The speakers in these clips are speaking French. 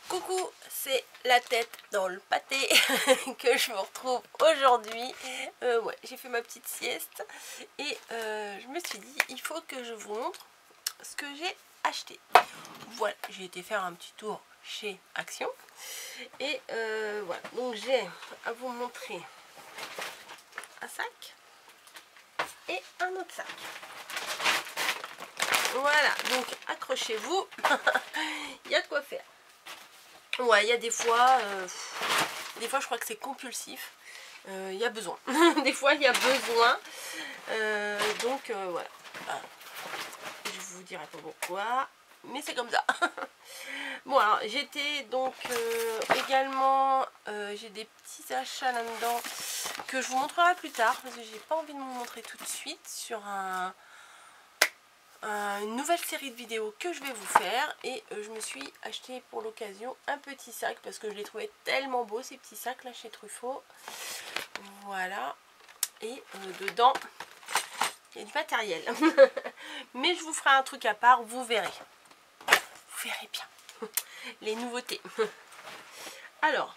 Coucou, c'est la tête dans le pâté que je vous retrouve aujourd'hui. Ouais, j'ai fait ma petite sieste et je me suis dit il faut que je vous montre ce que j'ai acheté. Voilà, j'ai été faire un petit tour chez Action et voilà, donc j'ai à vous montrer un sac et un autre sac. Voilà, donc accrochez-vous, il y a de quoi faire. Ouais, il y a des fois je crois que c'est compulsif. Il y a besoin. Des fois, il y a besoin. Donc, voilà. Je vous dirai pas pourquoi, mais c'est comme ça. Bon, alors, j'étais donc également... j'ai des petits achats là-dedans que je vous montrerai plus tard, parce que j'ai pas envie de vous montrer tout de suite sur une nouvelle série de vidéos que je vais vous faire. Et je me suis acheté pour l'occasion un petit sac parce que je les trouvais tellement beaux, ces petits sacs là chez Truffaut. Voilà, et dedans il y a du matériel. Mais je vous ferai un truc à part, vous verrez bien les nouveautés. Alors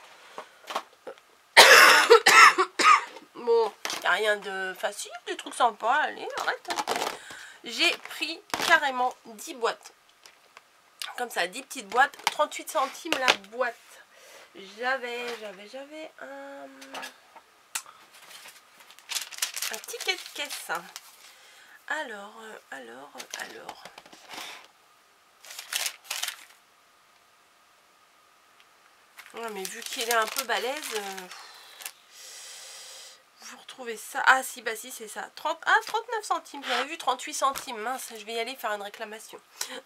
bon, il n'y a rien de facile, des trucs sympas. Allez, arrête. J'ai pris carrément 10 boîtes. Comme ça, 10 petites boîtes. 38 centimes la boîte. J'avais un ticket de caisse. Alors. Ouais, mais vu qu'il est un peu balèze... vous retrouvez ça. Ah si, bah si, c'est ça. 39 centimes. J'avais vu 38 centimes. Mince, je vais y aller faire une réclamation.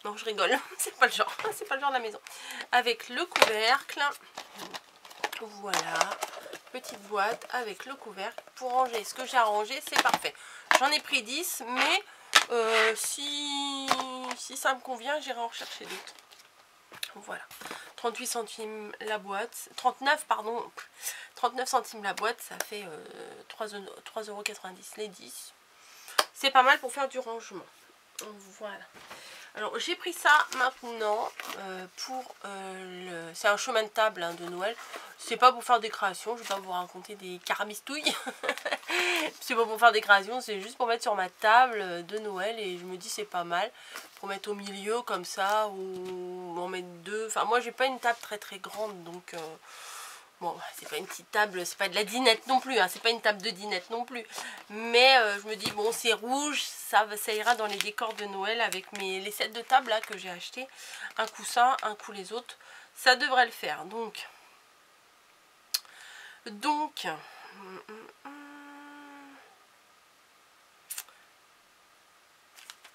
Non, je rigole. C'est pas le genre. C'est pas le genre de la maison. Avec le couvercle. Voilà. Petite boîte avec le couvercle pour ranger. Ce que j'ai arrangé, c'est parfait. J'en ai pris 10, mais si ça me convient, j'irai en rechercher d'autres. Voilà. 38 centimes la boîte. 39, pardon. 39 centimes la boîte, ça fait 3,90 € les 10. C'est pas mal pour faire du rangement. Voilà. Alors j'ai pris ça maintenant pour c'est un chemin de table hein, de Noël. C'est pas pour faire des créations, je vais pas vous raconter des carabistouilles. C'est pas pour faire des créations, c'est juste pour mettre sur ma table de Noël. Et je me dis c'est pas mal pour mettre au milieu comme ça, ou en mettre deux. Enfin moi j'ai pas une table très grande, donc bon, c'est pas une petite table, c'est pas de la dinette non plus, hein, c'est pas une table de dinette non plus. Mais je me dis, bon, c'est rouge, ça ira dans les décors de Noël avec les sets de table là que j'ai acheté. Un coussin, un coup les autres, ça devrait le faire. Donc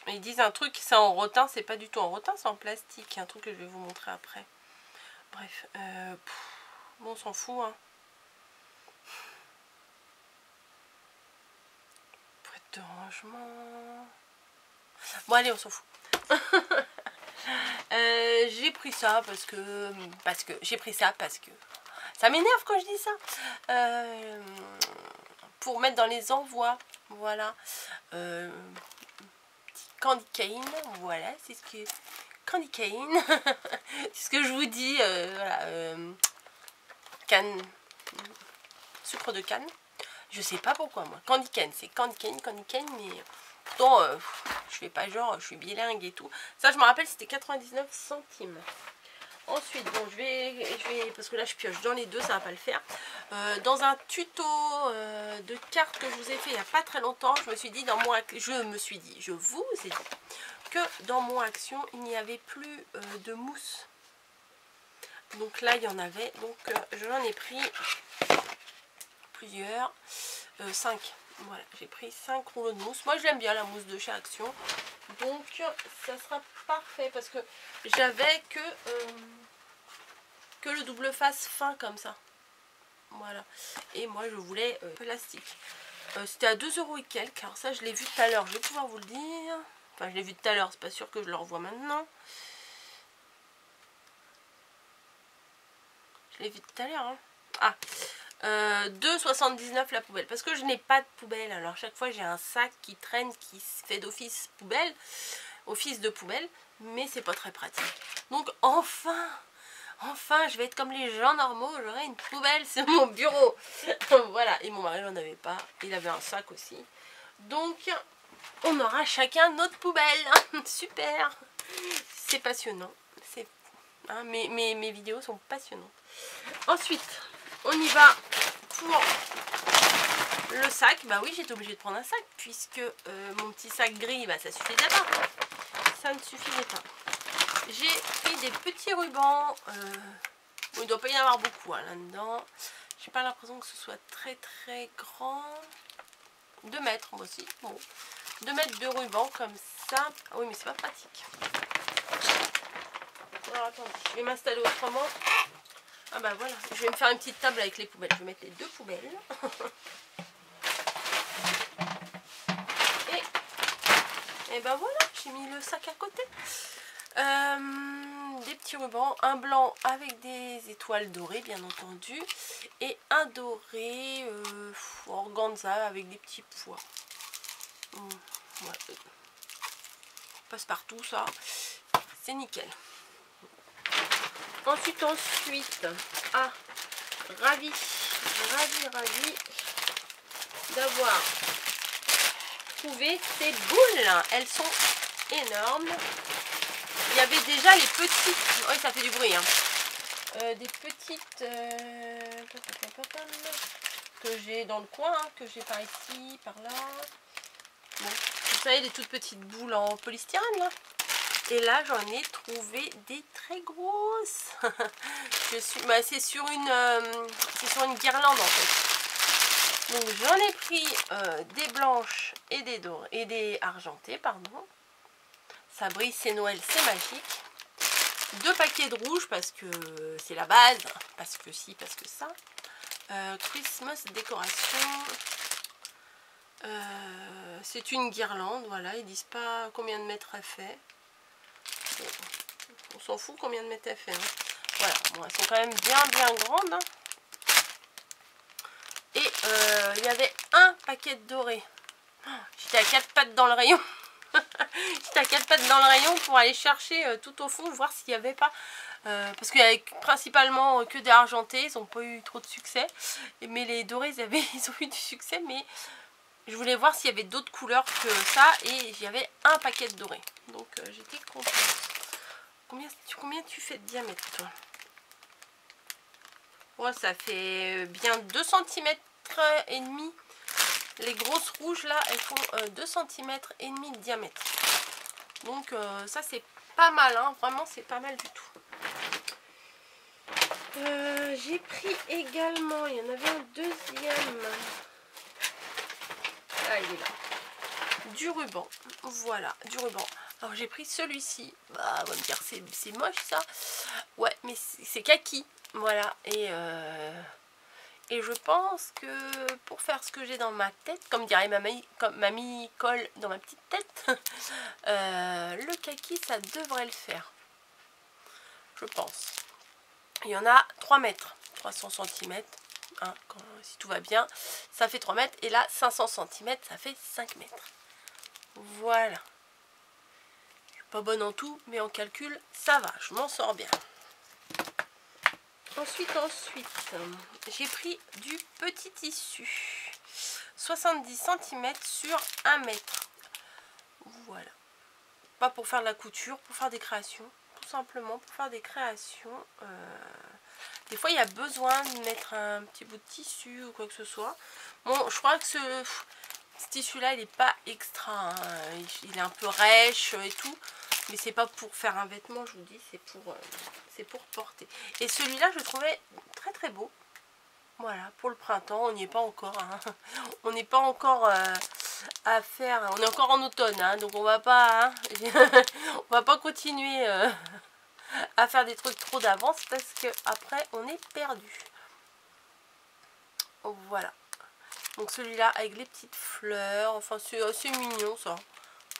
ils disent un truc, c'est en rotin, c'est pas du tout en rotin, c'est en plastique. Un truc que je vais vous montrer après. Bref, bon, on s'en fout, hein. De rangement. Bon allez, on s'en fout. J'ai pris ça parce que j'ai pris ça parce que ça m'énerve quand je dis ça. Pour mettre dans les envois, voilà. Petit candy cane, voilà, c'est ce que candy cane. C'est ce que je vous dis, voilà, canne, sucre de canne. Je sais pas pourquoi moi. Candy cane, c'est candy cane, mais pourtant je fais pas genre, je suis bilingue et tout. Ça je me rappelle c'était 99 centimes. Ensuite, bon je vais, parce que là je pioche dans les deux, ça va pas le faire. Dans un tuto de cartes que je vous ai fait il y a pas très longtemps, je vous ai dit que dans mon Action il n'y avait plus de mousse. Donc là il y en avait, donc j'en ai pris plusieurs, 5. Voilà, j'ai pris 5 rouleaux de mousse. Moi j'aime bien la mousse de chez Action, donc ça sera parfait parce que j'avais que le double face fin comme ça. Voilà, et moi je voulais plastique. C'était à 2 € et quelques. Alors ça je l'ai vu tout à l'heure, je vais pouvoir vous le dire. Enfin je l'ai vu tout à l'heure, c'est pas sûr que je le revois maintenant. Je l'ai vu tout à l'heure, hein. Ah, 2,79 la poubelle, parce que je n'ai pas de poubelle. Alors chaque fois j'ai un sac qui traîne, qui fait d'office poubelle, office de poubelle, mais c'est pas très pratique. Donc enfin Enfin, je vais être comme les gens normaux, j'aurai une poubelle sur mon bureau. Voilà, et mon mari n'en avait pas, il avait un sac aussi. Donc, on aura chacun notre poubelle. Super, c'est passionnant. Hein, mes vidéos sont passionnantes. Ensuite, on y va pour le sac. Bah oui, j'étais obligée de prendre un sac puisque mon petit sac gris, bah, ça suffisait pas. Ça ne suffisait pas. J'ai pris des petits rubans. Il ne doit pas y en avoir beaucoup hein, là-dedans. J'ai pas l'impression que ce soit très très grand. 2 mètres moi aussi. Bon. 2 mètres de ruban comme ça. Ah oui, mais c'est pas pratique. Alors attendez, je vais m'installer autrement. Ah bah voilà, je vais me faire une petite table avec les poubelles. Je vais mettre les 2 poubelles. Et ben voilà, j'ai mis le sac à côté. Des petits rubans, un blanc avec des étoiles dorées bien entendu. Et un doré organza avec des petits pois. Ouais. Passe partout ça. C'est nickel. Ensuite, ravi d'avoir trouvé ces boules. Elles sont énormes. Il y avait déjà les petites. Oui, ça fait du bruit. Hein. Des petites que j'ai dans le coin, hein, que j'ai par ici, par là. Bon, vous savez, les toutes petites boules en polystyrène là. Et là, j'en ai trouvé des très grosses. C'est sur une guirlande en fait. Donc j'en ai pris des blanches et des dorées et des argentées, pardon. Ça brille, c'est Noël, c'est magique. 2 paquets de rouge parce que c'est la base, parce que si, parce que ça. Christmas décoration. C'est une guirlande, voilà. Ils disent pas combien de mètres elle fait. Bon, on s'en fout combien de mètres elle fait. Hein. Voilà, bon, elles sont quand même bien grandes. Hein. Et il y avait un paquet de dorés. J'étais à 4 pattes dans le rayon. J'étais à 4 pattes dans le rayon pour aller chercher tout au fond, voir s'il n'y avait pas. Parce qu'il y avait principalement que des argentés, ils n'ont pas eu trop de succès. Mais les dorés, ils ont eu du succès, mais je voulais voir s'il y avait d'autres couleurs que ça. Et j'avais un paquet de dorés. Donc j'étais contente. Combien tu fais de diamètre, toi? Ouais, ça fait bien 2 cm et demi. Les grosses rouges là, elles font 2 cm et demi de diamètre. Donc ça c'est pas mal, hein. Vraiment c'est pas mal du tout. J'ai pris également, il y en avait un deuxième. Ah, il est là. Du ruban. Voilà, du ruban. Alors j'ai pris celui-ci. Bah, on va me dire c'est moche ça. Ouais, mais c'est kaki. Voilà. Et je pense que pour faire ce que j'ai dans ma tête, comme dirait mamie colle dans ma petite tête, le kaki, ça devrait le faire. Je pense. Il y en a 3 mètres, 300 cm. Hein, si tout va bien, ça fait 3 mètres. Et là, 500 cm, ça fait 5 mètres. Voilà. Je suis pas bonne en tout, mais en calcul, ça va. Je m'en sors bien. Ensuite, j'ai pris du petit tissu. 70 cm sur 1 mètre. Voilà. Pas pour faire de la couture, pour faire des créations. Tout simplement pour faire des créations. Des fois, il y a besoin de mettre un petit bout de tissu ou quoi que ce soit. Bon, je crois que ce tissu-là, il n'est pas extra. Hein. Il est un peu rêche et tout. Mais c'est pas pour faire un vêtement, je vous dis, c'est pour porter. Et celui-là, je le trouvais très très beau. Voilà, pour le printemps, on n'y est pas encore. Hein. On n'est pas encore à faire. On est encore en automne, hein, donc on va pas, hein, on va pas continuer à faire des trucs trop d'avance parce que après on est perdu. Voilà. Donc celui-là avec les petites fleurs, enfin c'est mignon ça.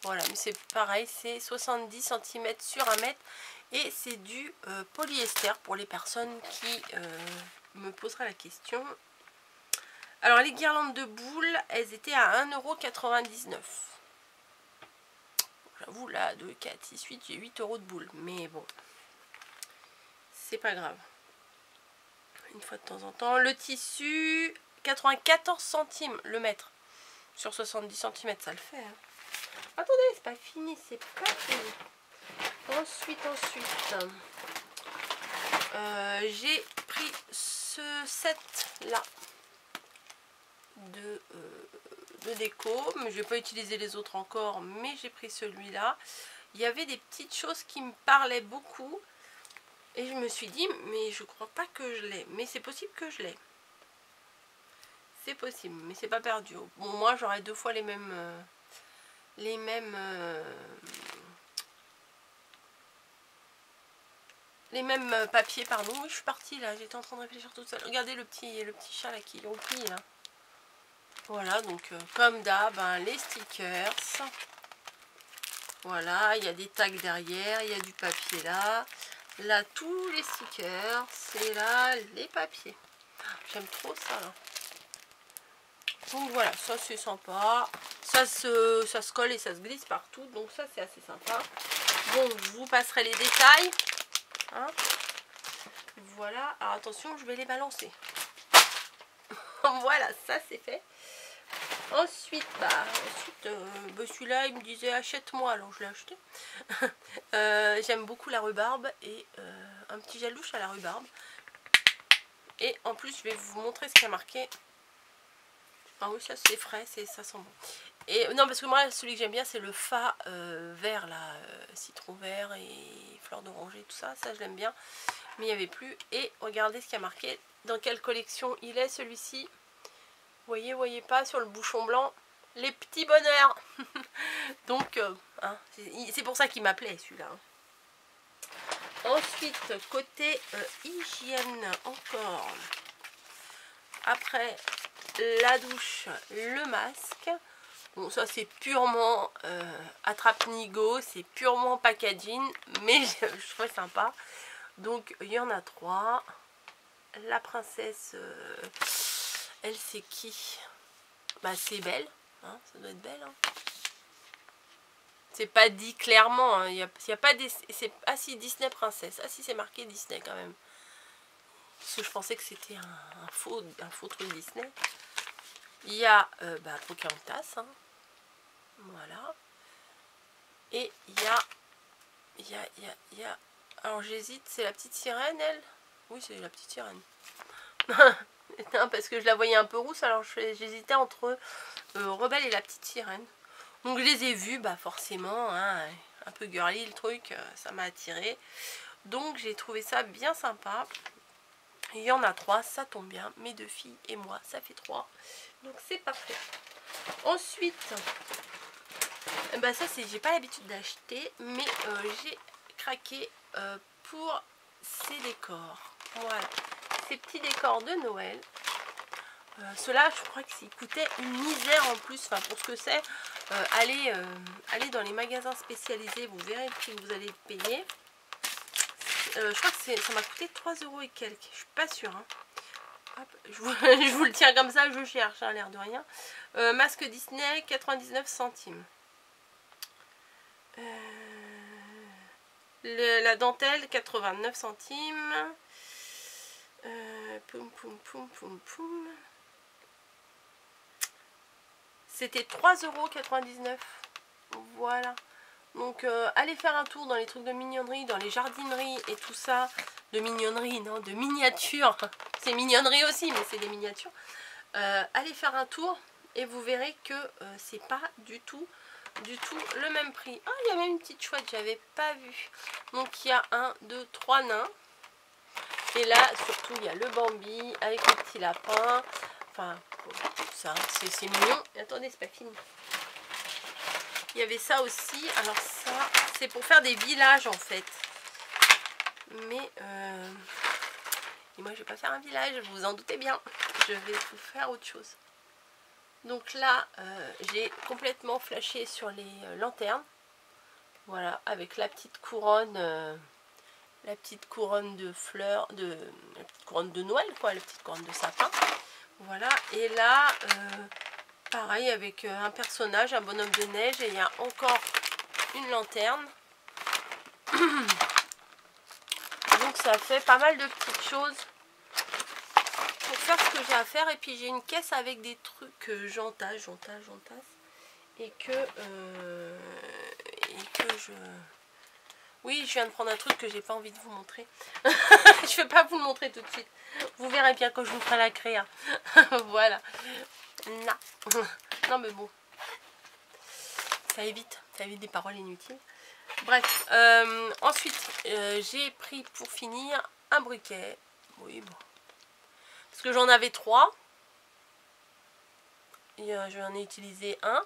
Voilà, mais c'est pareil, c'est 70 cm sur 1 mètre et c'est du polyester pour les personnes qui me poseraient la question. Alors les guirlandes de boules, elles étaient à 1,99 €. J'avoue là, 2, 4, 6, 8, j'ai 8 € de boules, mais bon, c'est pas grave. Une fois de temps en temps. Le tissu, 94 centimes le mètre. Sur 70 cm, ça le fait. Hein. Attendez, c'est pas fini, c'est pas fini. Ensuite, j'ai pris ce set là de déco, mais je vais pas utiliser les autres encore, mais j'ai pris celui-là. Il y avait des petites choses qui me parlaient beaucoup et je me suis dit, mais je crois pas que je l'ai, mais c'est possible que je l'ai. C'est possible, mais c'est pas perdu. Bon, moi j'aurais 2 fois les mêmes papiers, pardon. Oui, je suis partie là, j'étais en train de réfléchir toute seule. Regardez le petit chat là qui roupille là. Voilà, donc comme d'hab, hein, les stickers. Voilà, il y a des tags derrière, il y a du papier là. Là, tous les stickers, c'est là les papiers. J'aime trop ça là. Donc voilà, ça c'est sympa. Ça se colle et ça se glisse partout, donc ça c'est assez sympa. Bon, je vous passerai les détails. Hein, voilà, alors attention, je vais les balancer. Voilà, ça c'est fait. Ensuite, celui-là il me disait achète-moi, alors je l'ai acheté. J'aime beaucoup la rhubarbe et un petit jalouche à la rhubarbe. Et en plus je vais vous montrer ce qu'il y a marqué. Ah oui, ça c'est frais, ça sent bon. Et non, parce que moi celui que j'aime bien c'est le fa vert là, citron vert et fleur d'oranger, tout ça, ça je l'aime bien. Mais il n'y avait plus. Et regardez ce qu'il y a marqué, dans quelle collection il est celui-ci. Voyez pas sur le bouchon blanc, les petits bonheurs. Donc, hein, c'est pour ça qu'il m'appelait celui-là. Hein. Ensuite, côté hygiène encore. Après la douche, le masque. Bon, ça c'est purement attrape-nigo, c'est purement packaging, mais je trouve sympa. Donc, il y en a 3. La princesse... elle c'est qui? Bah c'est Belle, hein, ça doit être Belle. Hein. C'est pas dit clairement, hein. y a pas des... Ah si, Disney princesse. Ah si, c'est marqué Disney quand même. Parce que je pensais que c'était un faux truc Disney. Il y a Pocahontas, hein. Voilà. Et il y a... Alors j'hésite, c'est la petite sirène elle? Oui, c'est la petite sirène. Non, parce que je la voyais un peu rousse, alors j'hésitais entre Rebelle et la petite sirène. Donc je les ai vus, bah forcément, hein, un peu girly le truc, ça m'a attiré. Donc j'ai trouvé ça bien sympa. Il y en a 3, ça tombe bien, mes 2 filles et moi, ça fait 3. Donc c'est parfait. Ensuite, bah ça c'est, j'ai pas l'habitude d'acheter, mais j'ai craqué pour ces décors. Voilà. Ces petits décors de Noël. Ceux-là, je crois qu'ils coûtaient une misère en plus. Enfin, pour ce que c'est, allez dans les magasins spécialisés, vous verrez le prix que vous allez payer. Je crois que ça m'a coûté 3 € et quelques. Je suis pas sûre. Hein. Hop, je vous le tiens comme ça, je cherche, hein, l'air de rien. Masque Disney, 99 centimes. La dentelle, 89 centimes. Poum poum poum poum poum. C'était 3,99 €. Voilà. Donc allez faire un tour dans les trucs de mignonnerie, dans les jardineries et tout ça. De mignonnerie, non, de miniatures. C'est mignonnerie aussi, mais c'est des miniatures. Allez faire un tour et vous verrez que c'est pas du tout le même prix. Ah, il y a même une petite chouette, j'avais pas vu. Donc il y a 1, 2, 3 nains. Et là, surtout, il y a le Bambi avec le petit lapin. Enfin, tout ça, c'est mignon. Et attendez, c'est pas fini. Il y avait ça aussi. Alors ça, c'est pour faire des villages en fait. Mais et moi, je vais pas faire un village, vous vous en doutez bien. Je vais vous faire autre chose. Donc là, j'ai complètement flashé sur les lanternes. Voilà, avec la petite couronne de fleurs, la petite couronne de Noël, quoi, la petite couronne de sapin. Voilà, et là, pareil, avec un personnage, un bonhomme de neige, et il y a encore une lanterne. Donc ça fait pas mal de petites choses pour faire ce que j'ai à faire. Et puis j'ai une caisse avec des trucs que j'entasse. Et que je... Oui, je viens de prendre un truc que j'ai pas envie de vous montrer. Je vais pas vous le montrer tout de suite. Vous verrez bien quand je vous ferai la créa. Voilà. Non. Non mais bon. Ça évite des paroles inutiles. Bref. Ensuite, j'ai pris pour finir un briquet. Oui, bon. Parce que j'en avais 3. J'en ai utilisé un.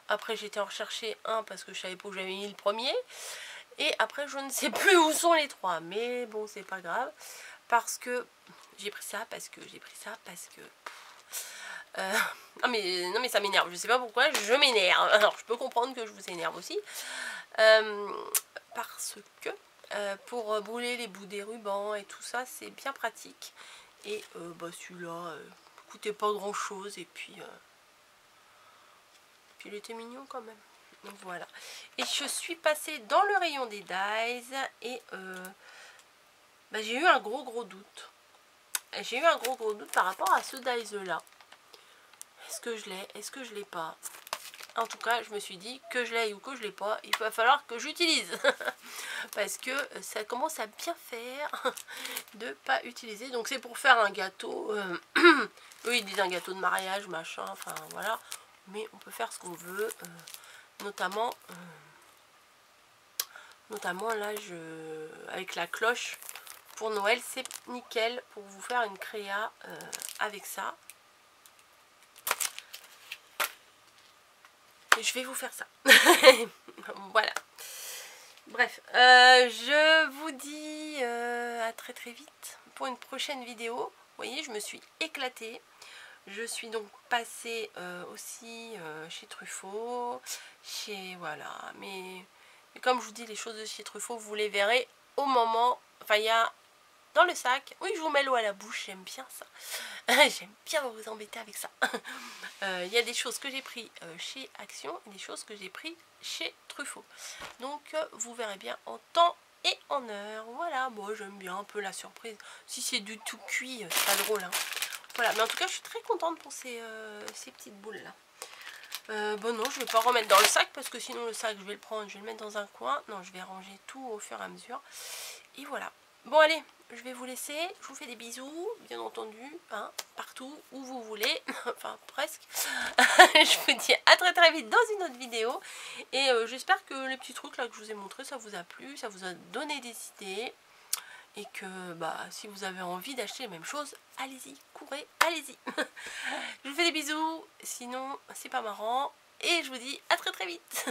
Après, j'étais en rechercher un parce que je savais pas où j'avais mis le premier. Et après, je ne sais plus où sont les 3. Mais bon, c'est pas grave. Parce que j'ai pris ça, parce que non mais ça m'énerve. Je sais pas pourquoi, je m'énerve. Alors, je peux comprendre que je vous énerve aussi. Parce que pour brûler les bouts des rubans et tout ça, c'est bien pratique. Et bah celui-là, coûtait pas grand chose. Et puis il était mignon quand même. Donc voilà. Et je suis passée dans le rayon des dies et bah, j'ai eu un gros doute. J'ai eu un gros doute par rapport à ce dies là. Est-ce que je l'ai? Est-ce que je l'ai pas? En tout cas, je me suis dit que je l'ai ou que je l'ai pas, il va falloir que j'utilise. Parce que ça commence à bien faire de pas utiliser. Donc c'est pour faire un gâteau. Eux ils disent un gâteau de mariage, machin, enfin voilà. Mais on peut faire ce qu'on veut. Notamment là avec la cloche pour Noël, c'est nickel pour vous faire une créa avec ça. Et je vais vous faire ça. Voilà. Bref, je vous dis à très vite pour une prochaine vidéo. Vous voyez, je me suis éclatée. Je suis donc passée aussi chez Truffaut, voilà, mais comme je vous dis, les choses de chez Truffaut, vous les verrez au moment, enfin il y a dans le sac, oui je vous mets l'eau à la bouche, j'aime bien ça, j'aime bien vous embêter avec ça. Il y a des choses que j'ai pris chez Action et des choses que j'ai pris chez Truffaut, donc vous verrez bien en temps et en heure. Voilà, moi j'aime bien un peu la surprise, si c'est du tout cuit, c'est pas drôle hein. Voilà, mais en tout cas, je suis très contente pour ces petites boules-là. Bon, non, je ne vais pas remettre dans le sac parce que sinon, le sac, je vais le prendre, je vais le mettre dans un coin. Non, je vais ranger tout au fur et à mesure. Et voilà. Bon, allez, je vais vous laisser. Je vous fais des bisous, bien entendu, hein, partout où vous voulez. Enfin, presque. Je vous dis à très vite dans une autre vidéo. Et j'espère que les petits trucs là que je vous ai montrés, ça vous a plu, ça vous a donné des idées. Et que bah, si vous avez envie d'acheter les mêmes choses, allez-y, courez, allez-y. Je vous fais des bisous, sinon c'est pas marrant. Et je vous dis à très vite.